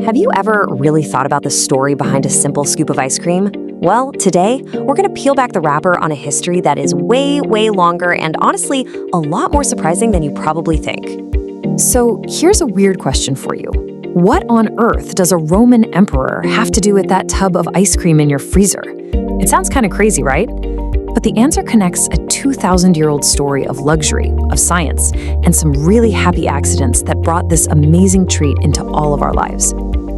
Have you ever really thought about the story behind a simple scoop of ice cream? Well, today, we're going to peel back the wrapper on a history that is way, way longer and honestly, a lot more surprising than you probably think. So, here's a weird question for you. What on earth does a Roman emperor have to do with that tub of ice cream in your freezer? It sounds kind of crazy, right? But the answer connects a 2,000-year-old story of luxury, of science, and some really happy accidents that brought this amazing treat into all of our lives.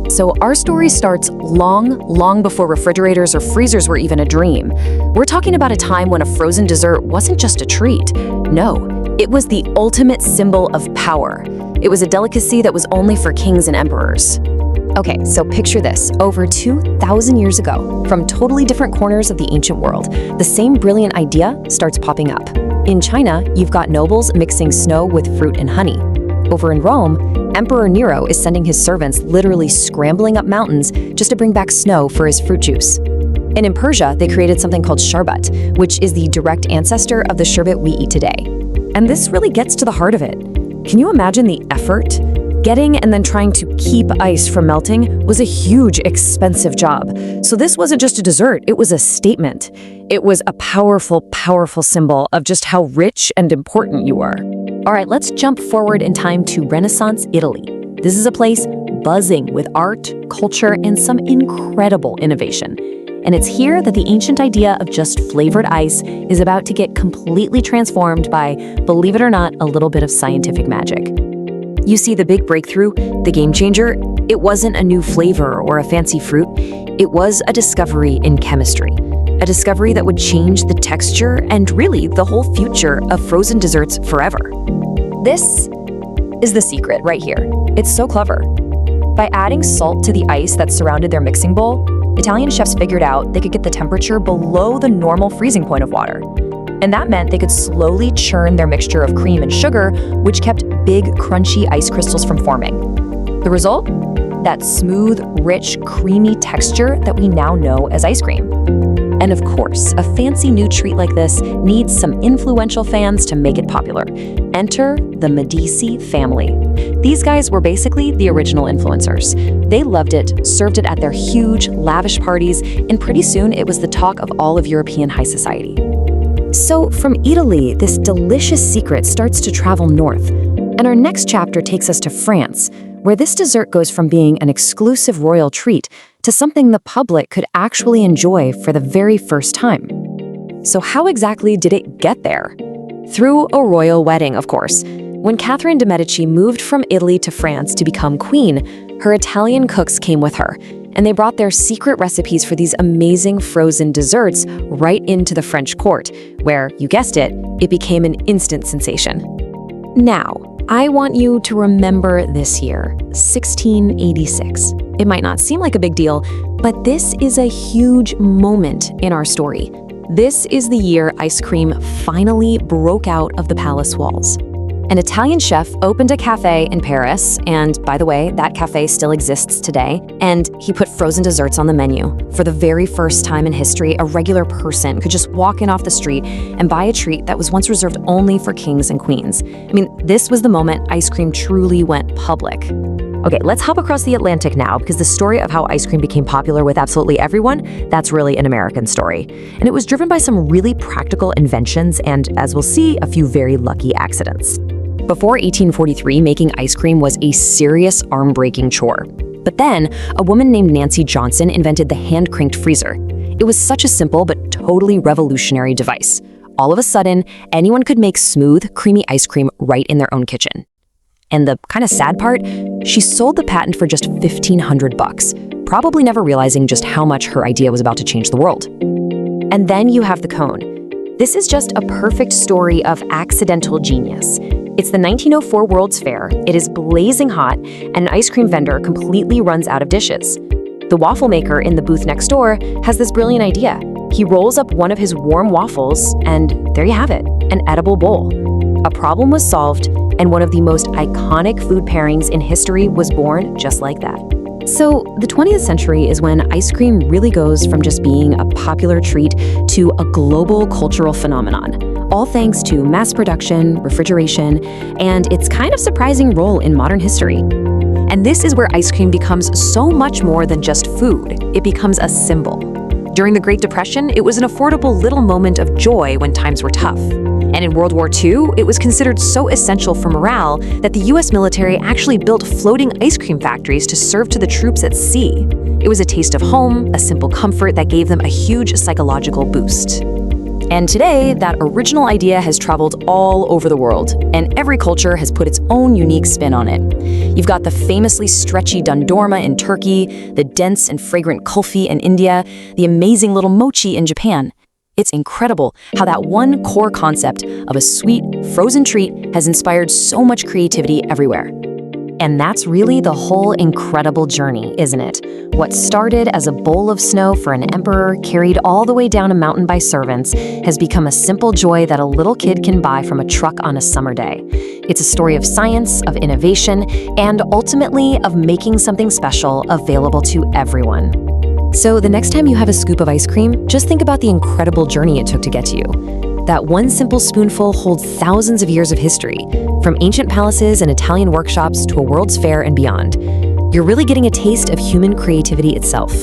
So our story starts long, long before refrigerators or freezers were even a dream. We're talking about a time when a frozen dessert wasn't just a treat. No, it was the ultimate symbol of power. It was a delicacy that was only for kings and emperors. Okay, so picture this. Over 2,000 years ago, from totally different corners of the ancient world, the same brilliant idea starts popping up. In China, you've got nobles mixing snow with fruit and honey. Over in Rome, Emperor Nero is sending his servants literally scrambling up mountains just to bring back snow for his fruit juice. And in Persia, they created something called sharbat, which is the direct ancestor of the sherbet we eat today. And this really gets to the heart of it. Can you imagine the effort? Getting and then trying to keep ice from melting was a huge, expensive job. So this wasn't just a dessert, it was a statement. It was a powerful, powerful symbol of just how rich and important you are. All right, let's jump forward in time to Renaissance Italy. This is a place buzzing with art, culture, and some incredible innovation. And it's here that the ancient idea of just flavored ice is about to get completely transformed by, believe it or not, a little bit of scientific magic. You see, the big breakthrough, the game changer, it wasn't a new flavor or a fancy fruit. It was a discovery in chemistry. A discovery that would change the texture and really the whole future of frozen desserts forever. This is the secret right here. It's so clever. By adding salt to the ice that surrounded their mixing bowl, Italian chefs figured out they could get the temperature below the normal freezing point of water. And that meant they could slowly churn their mixture of cream and sugar, which kept big, crunchy ice crystals from forming. The result? That smooth, rich, creamy texture that we now know as ice cream. And of course, a fancy new treat like this needs some influential fans to make it popular. Enter the Medici family. These guys were basically the original influencers. They loved it, served it at their huge, lavish parties, and pretty soon it was the talk of all of European high society. So from Italy, this delicious secret starts to travel north. And our next chapter takes us to France, where this dessert goes from being an exclusive royal treat to something the public could actually enjoy for the very first time. So how exactly did it get there? Through a royal wedding, of course. When Catherine de' Medici moved from Italy to France to become queen, her Italian cooks came with her, and they brought their secret recipes for these amazing frozen desserts right into the French court, where, you guessed it, it became an instant sensation. Now, I want you to remember this year, 1686. It might not seem like a big deal, but this is a huge moment in our story. This is the year ice cream finally broke out of the palace walls. An Italian chef opened a cafe in Paris, and by the way, that cafe still exists today, and he put frozen desserts on the menu. For the very first time in history, a regular person could just walk in off the street and buy a treat that was once reserved only for kings and queens. I mean, this was the moment ice cream truly went public. Okay, let's hop across the Atlantic now, because the story of how ice cream became popular with absolutely everyone, that's really an American story. And it was driven by some really practical inventions and, as we'll see, a few very lucky accidents. Before 1843, making ice cream was a serious arm-breaking chore. But then, a woman named Nancy Johnson invented the hand-cranked freezer. It was such a simple but totally revolutionary device. All of a sudden, anyone could make smooth, creamy ice cream right in their own kitchen. And the kind of sad part, she sold the patent for just $1,500, probably never realizing just how much her idea was about to change the world. And then you have the cone. This is just a perfect story of accidental genius. It's the 1904 World's Fair, it is blazing hot, and an ice cream vendor completely runs out of dishes. The waffle maker in the booth next door has this brilliant idea. He rolls up one of his warm waffles, and there you have it, an edible bowl. A problem was solved, and one of the most iconic food pairings in history was born just like that. So the 20th century is when ice cream really goes from just being a popular treat to a global cultural phenomenon, all thanks to mass production, refrigeration, and its kind of surprising role in modern history. And this is where ice cream becomes so much more than just food. It becomes a symbol. During the Great Depression, it was an affordable little moment of joy when times were tough. And in World War II, it was considered so essential for morale that the US military actually built floating ice cream factories to serve to the troops at sea. It was a taste of home, a simple comfort that gave them a huge psychological boost. And today, that original idea has traveled all over the world, and every culture has put its own unique spin on it. You've got the famously stretchy dondurma in Turkey, the dense and fragrant kulfi in India, the amazing little mochi in Japan. It's incredible how that one core concept of a sweet, frozen treat has inspired so much creativity everywhere. And that's really the whole incredible journey, isn't it? What started as a bowl of snow for an emperor, carried all the way down a mountain by servants, has become a simple joy that a little kid can buy from a truck on a summer day. It's a story of science, of innovation, and ultimately of making something special available to everyone. So the next time you have a scoop of ice cream, just think about the incredible journey it took to get to you. That one simple spoonful holds thousands of years of history, from ancient palaces and Italian workshops to a World's Fair and beyond. You're really getting a taste of human creativity itself.